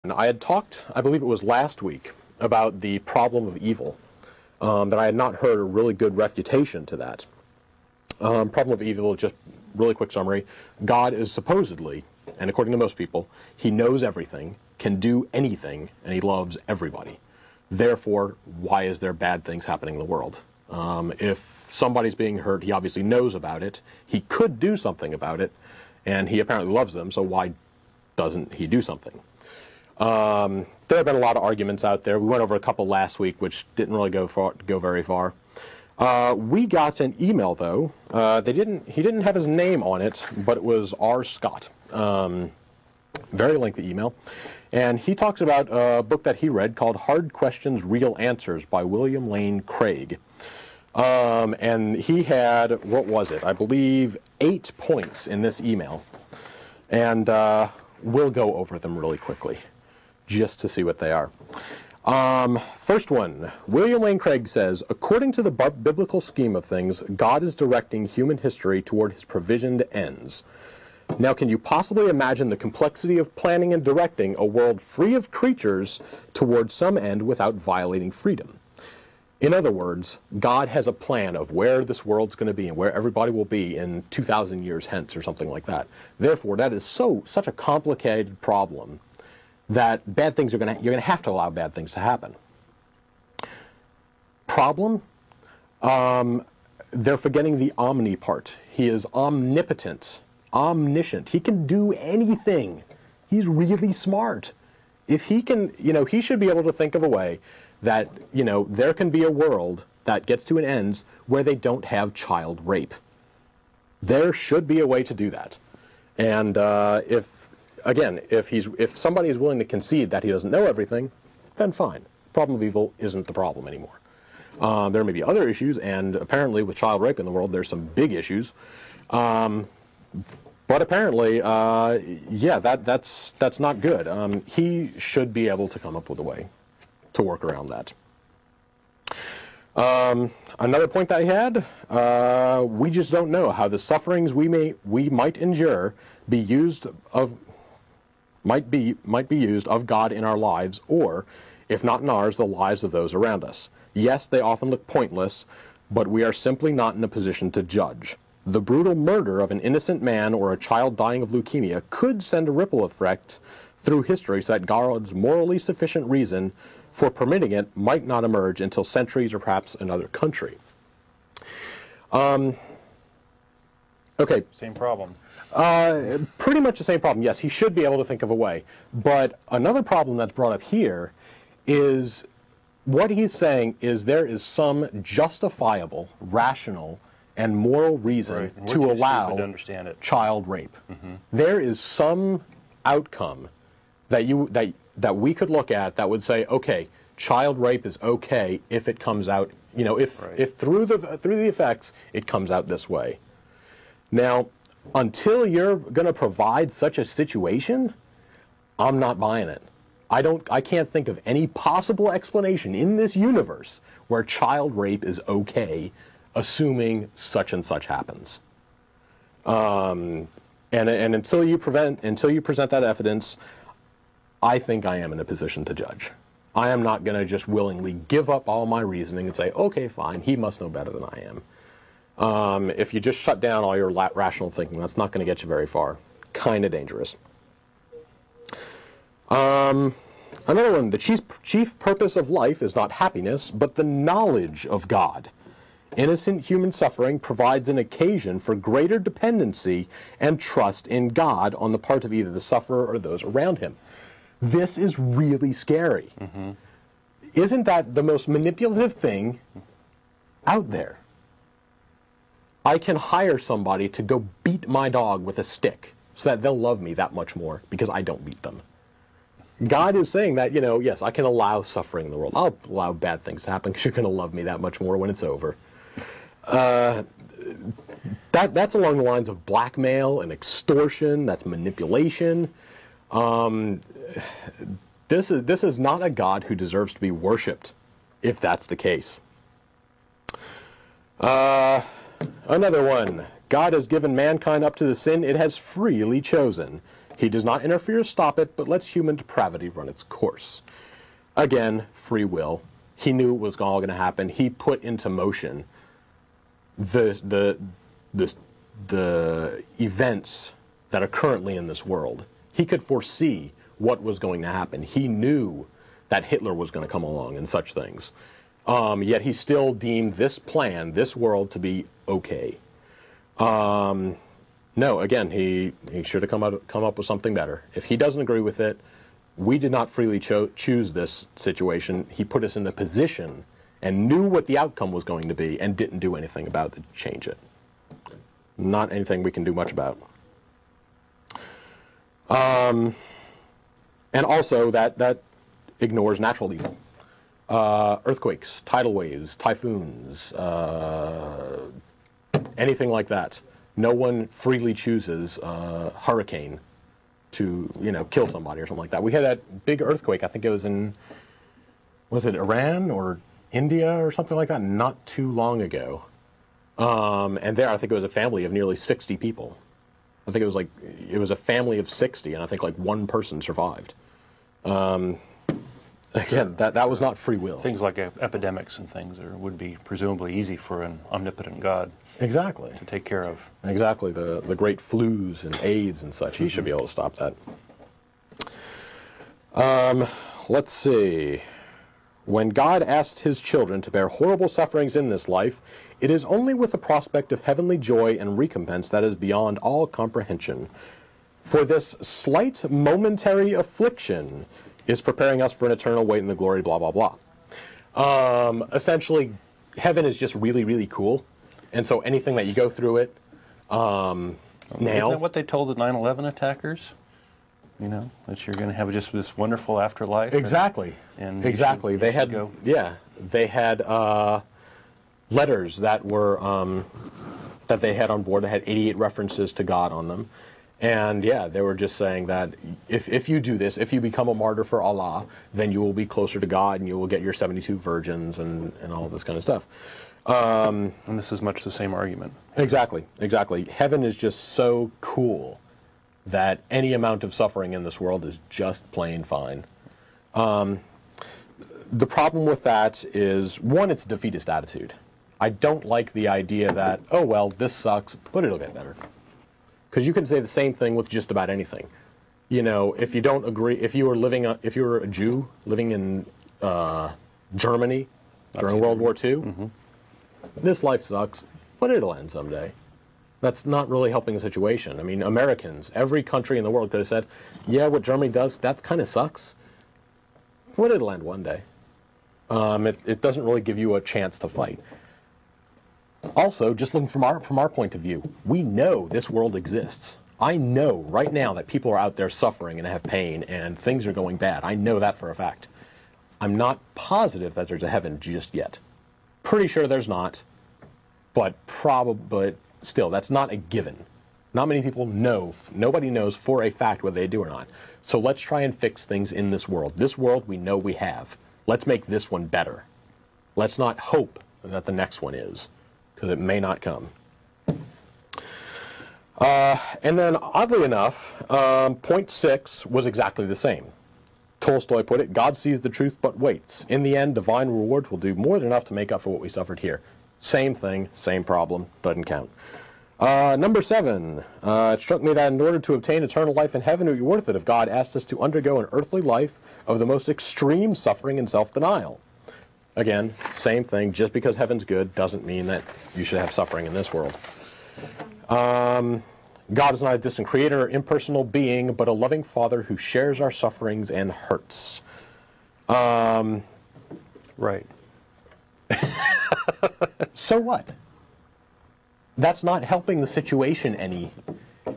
And I had talked, I believe it was last week, about the problem of evil, that I had not heard a really good refutation to that. Problem of evil, just really quick summary, God is supposedly, and according to most people, he knows everything, can do anything, and he loves everybody. Therefore, why is there bad things happening in the world? If somebody's being hurt, he obviously knows about it, he could do something about it, and he apparently loves them, so why doesn't he do something? There have been a lot of arguments out there. We went over a couple last week, which didn't really go very far. We got an email, though. He didn't have his name on it, but it was R. Scott. Very lengthy email. And he talks about a book that he read called Hard Questions, Real Answers by William Lane Craig. And he had, what was it? I believe 8 points in this email. And we'll go over them really quickly, just to see what they are. First one, William Lane Craig says, according to the biblical scheme of things, God is directing human history toward his provisioned ends. Now, can you possibly imagine the complexity of planning and directing a world free of creatures toward some end without violating freedom? In other words, God has a plan of where this world's going to be and where everybody will be in 2,000 years hence or something like that. Therefore, that is such a complicated problem that bad things you're going to have to allow bad things to happen. Problem? They're forgetting the omni part. He is omnipotent, omniscient. He can do anything. He's really smart. If he can, he should be able to think of a way that, there can be a world that gets to an end where they don't have child rape. There should be a way to do that. And if somebody is willing to concede that he doesn't know everything, then fine. Problem of evil isn't the problem anymore. There may be other issues, and apparently with child rape in the world, there's some big issues. But apparently, that's not good. He should be able to come up with a way to work around that. Another point that I had, we just don't know how the sufferings we might endure might be used of God in our lives, or, if not in ours, the lives of those around us. Yes, they often look pointless, but we are simply not in a position to judge. The brutal murder of an innocent man or a child dying of leukemia could send a ripple effect through history so that God's morally sufficient reason for permitting it might not emerge until centuries or perhaps another country. Okay. Same problem. Pretty much the same problem. Yes, he should be able to think of a way. But another problem that's brought up here is what he's saying is there is some justifiable, rational, and moral reason to allow child rape. Mm-hmm. There is some outcome that we could look at that would say, okay, child rape is okay if it comes out, if through the effects it comes out this way. Now, until you're going to provide such a situation, I'm not buying it. I can't think of any possible explanation in this universe where child rape is okay, assuming such and such happens. And until you present that evidence, I think I am in a position to judge. I am not going to just willingly give up all my reasoning and say, okay, fine, he must know better than I am. If you just shut down all your rational thinking, that's not going to get you very far. Kind of dangerous. Another one, the chief purpose of life is not happiness, but the knowledge of God. Innocent human suffering provides an occasion for greater dependency and trust in God on the part of either the sufferer or those around him. This is really scary. Mm-hmm. Isn't that the most manipulative thing out there? I can hire somebody to go beat my dog with a stick so that they'll love me that much more because I don't beat them. God is saying that, yes, I can allow suffering in the world. I'll allow bad things to happen because you're going to love me that much more when it's over. That's along the lines of blackmail and extortion. That's manipulation. This is not a God who deserves to be worshipped, if that's the case. Another one. God has given mankind up to the sin it has freely chosen. He does not interfere or stop it, but lets human depravity run its course. Again, free will. He knew it was all going to happen. He put into motion the events that are currently in this world. He could foresee what was going to happen. He knew that Hitler was going to come along and such things. Yet he still deemed this plan, this world, to be okay. No, again, he should have come up with something better. If he doesn't agree with it, we did not freely choose this situation. He put us in a position and knew what the outcome was going to be and didn't do anything about it to change it. Not anything we can do much about. And also that ignores natural evil. Earthquakes, tidal waves, typhoons, anything like that. No one freely chooses a hurricane to, kill somebody or something like that. We had that big earthquake, I think it was in, was it Iran or India or something like that, not too long ago. And there, I think it was a family of nearly 60 people. I think it was a family of 60, and I think one person survived. Again, that was not free will. Things like epidemics and things would be presumably easy for an omnipotent God. Exactly. To take care of. Exactly. The great flus and AIDS and such. He should be able to stop that. Let's see. When God asks his children to bear horrible sufferings in this life, it is only with the prospect of heavenly joy and recompense that is beyond all comprehension. For this slight momentary affliction is preparing us for an eternal weight in the glory, blah, blah, blah. Essentially, heaven is just really, really cool. And so anything that you go through it, Isn't that what they told the 9/11 attackers? That you're going to have just this wonderful afterlife. Exactly. And exactly. They had letters that were that they had on board that had 88 references to God on them. And they were just saying that if you do this, if you become a martyr for Allah, then you will be closer to God and you will get your 72 virgins and all this kind of stuff. And this is much the same argument. Exactly, exactly. Heaven is just so cool that any amount of suffering in this world is just plain fine. The problem with that is, one, it's a defeatist attitude. I don't like the idea that, oh, well, this sucks, but it'll get better. Because you can say the same thing with just about anything. If you don't agree, if you were a Jew living in Germany during World War II, this life sucks, but it'll end someday. That's not really helping the situation. I mean, Americans, every country in the world could have said, yeah, what Germany does, that kind of sucks, but it'll end one day. It doesn't really give you a chance to fight. Also, just looking from our point of view, we know this world exists. I know right now that people are out there suffering and have pain and things are going bad. I know that for a fact. I'm not positive that there's a heaven just yet. Pretty sure there's not, but still, that's not a given. Not many people know. Nobody knows for a fact whether they do or not. So let's try and fix things in this world. This world we know we have. Let's make this one better. Let's not hope that the next one is, because it may not come. And then, oddly enough, point 6 was exactly the same. Tolstoy put it, God sees the truth but waits. In the end, divine rewards will do more than enough to make up for what we suffered here. Same thing, same problem, doesn't count. Number 7, it struck me that in order to obtain eternal life in heaven, it would be worth it if God asked us to undergo an earthly life of the most extreme suffering and self-denial. Again, same thing, just because heaven's good doesn't mean that you should have suffering in this world. God is not a distant creator or impersonal being, but a loving Father who shares our sufferings and hurts. Right. So what? That's not helping the situation any.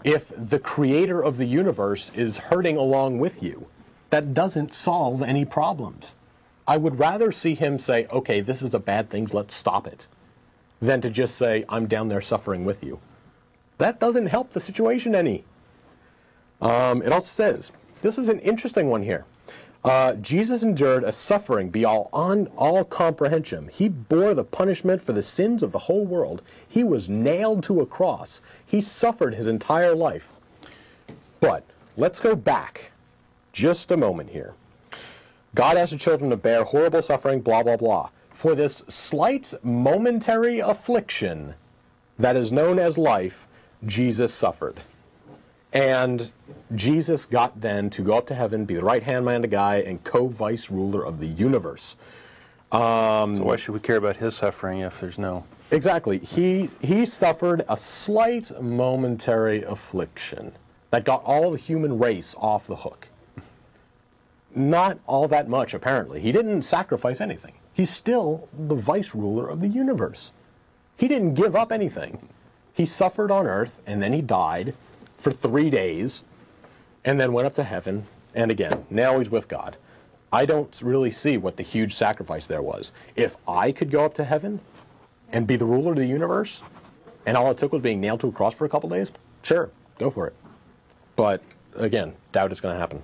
If the creator of the universe is hurting along with you, that doesn't solve any problems. I would rather see him say, okay, this is a bad thing, let's stop it, than to just say, I'm down there suffering with you. That doesn't help the situation any. It also says, this is an interesting one here. Jesus endured a suffering beyond all comprehension. He bore the punishment for the sins of the whole world. He was nailed to a cross. He suffered his entire life. But let's go back just a moment here. God asked the children to bear horrible suffering, blah, blah, blah. For this slight momentary affliction that is known as life, Jesus suffered. And Jesus got then to go up to heaven, be the right-hand man to God, and co-vice ruler of the universe. So why should we care about his suffering if there's no... Exactly. He suffered a slight momentary affliction that got all the human race off the hook. Not all that much, apparently. He didn't sacrifice anything. He's still the vice ruler of the universe. He didn't give up anything. He suffered on earth, and then he died for 3 days, and then went up to heaven, and again, now he's with God. I don't really see what the huge sacrifice there was. If I could go up to heaven and be the ruler of the universe, and all it took was being nailed to a cross for a couple days, sure, go for it. But again, doubt it's going to happen.